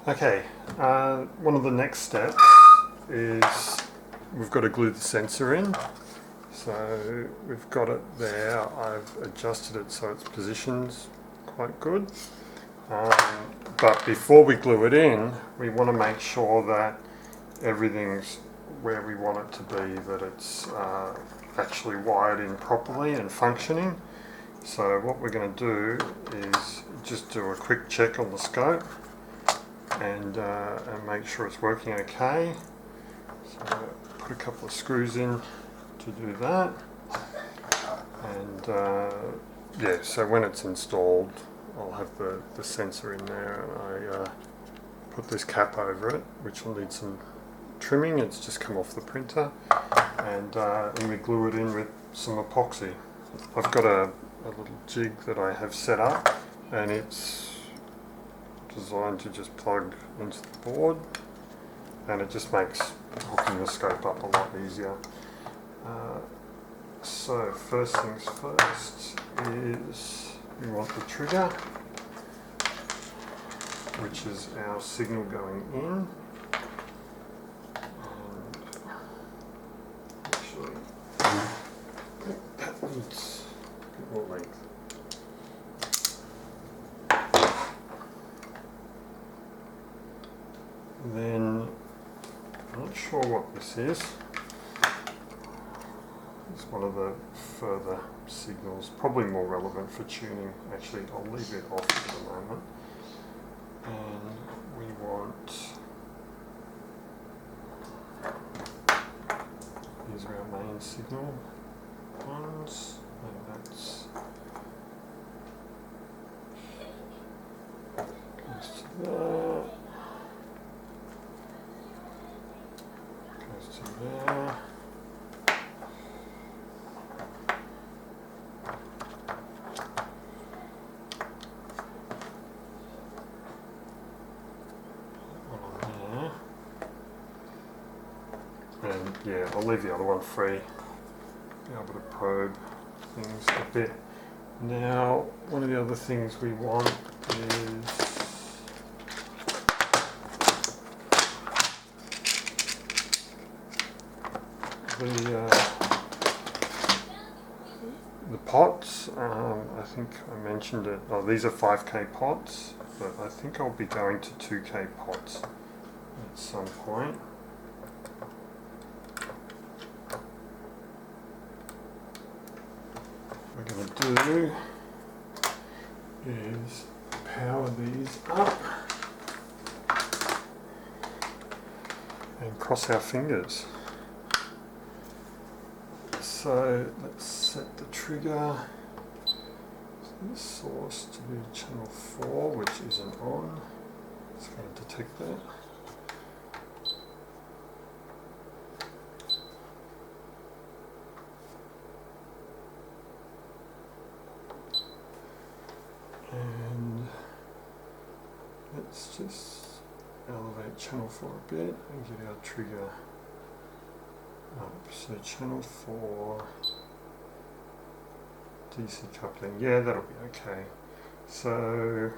Okay, one of the next steps is we've got to glue the sensor in. So we've got it there. I've adjusted it so its position's quite good. But before we glue it in, we want to make sure that everything's where we want it to be, that it's actually wired in properly and functioning. So what we're going to do is just do a quick check on the scope and make sure it's working okay. So put a couple of screws in to do that, and yeah, so when it's installed I'll have the sensor in there, and I put this cap over it, which will need some trimming. It's just come off the printer, and we glue it in with some epoxy. I've got a little jig that I have set up, and it's designed to just plug into the board, and it just makes hooking the scope up a lot easier. So first things first is we want the trigger, which is our signal going in. And actually, that needs a bit more length. Then, I'm not sure what this is. It's one of the further signals, probably more relevant for tuning. Actually, I'll leave it off for the moment. And we want, these are our main signal ones, and that's goes to there, goes to there. And yeah, I'll leave the other one free, be able to probe things a bit. Now, one of the other things we want is the pots. I think I mentioned it. Oh, these are 5K pots, but I think I'll be going to 2K pots at some point. What we're going to do is power these up and cross our fingers. So let's set the trigger, this source to be channel 4, which isn't on. It's going to detect that. And let's just elevate channel 4 a bit and get our trigger up. So channel 4, DC coupling, yeah, that'll be okay. So,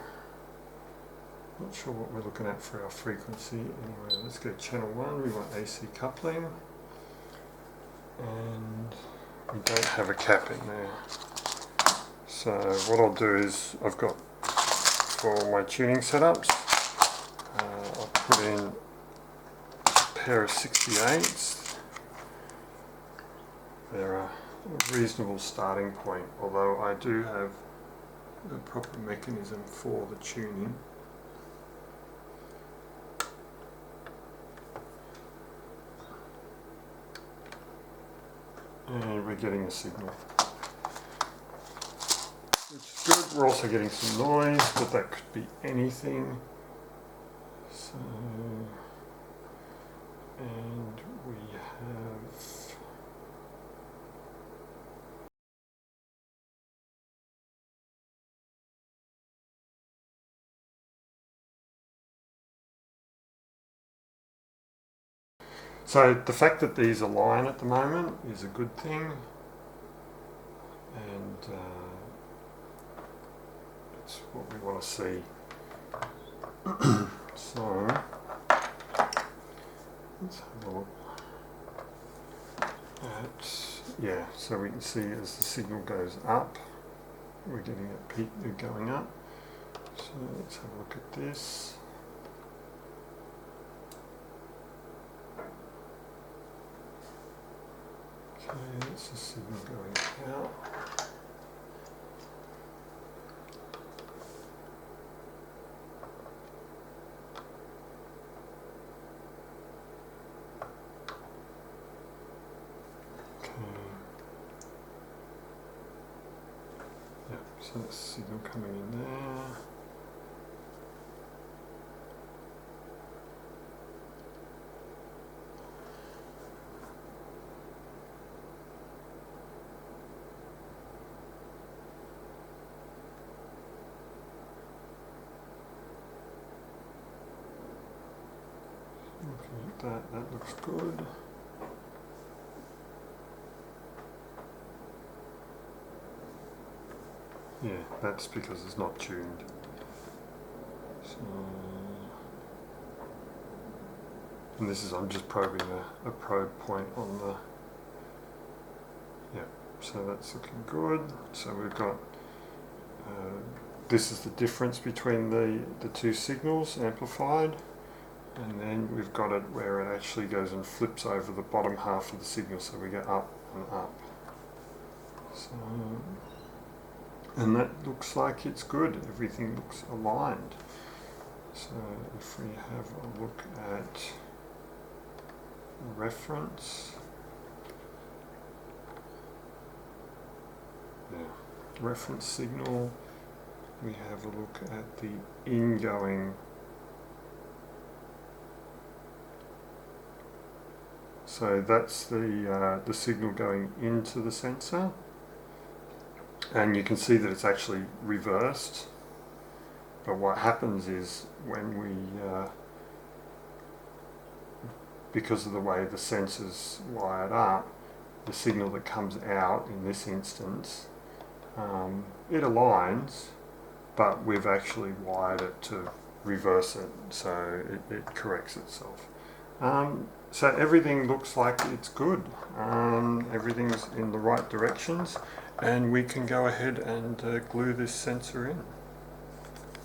not sure what we're looking at for our frequency. Anyway, let's go channel 1, we want AC coupling. And we don't have a cap in there. So what I'll do is, I've got, for my tuning setups, I'll put in a pair of 68s. They're a reasonable starting point, although I do have the proper mechanism for the tuning. And we're getting a signal, which is good. We're also getting some noise, but that could be anything. So, and we have so the fact that these align at the moment is a good thing, and it's what we want to see. So let's have a look at, yeah, so we can see as the signal goes up, we're getting a peak going up. So let's have a look at this. Okay, that's the signal going out. So that's the signal coming in there. Looking at that looks good. Yeah, that's because it's not tuned. So, and this is, I'm just probing a probe point on the, yeah, so that's looking good. So we've got, this is the difference between the two signals amplified, and then we've got it where it actually goes and flips over the bottom half of the signal, so we get up and up. So, and that looks like it's good, everything looks aligned. So if we have a look at reference, yeah, reference signal, we have a look at the ingoing, so that's the signal going into the sensor. And you can see that it's actually reversed. But what happens is when we, because of the way the sensor's wired up, the signal that comes out in this instance, it aligns, but we've actually wired it to reverse it, so it corrects itself. So everything looks like it's good. Everything's in the right directions, and we can go ahead and glue this sensor in.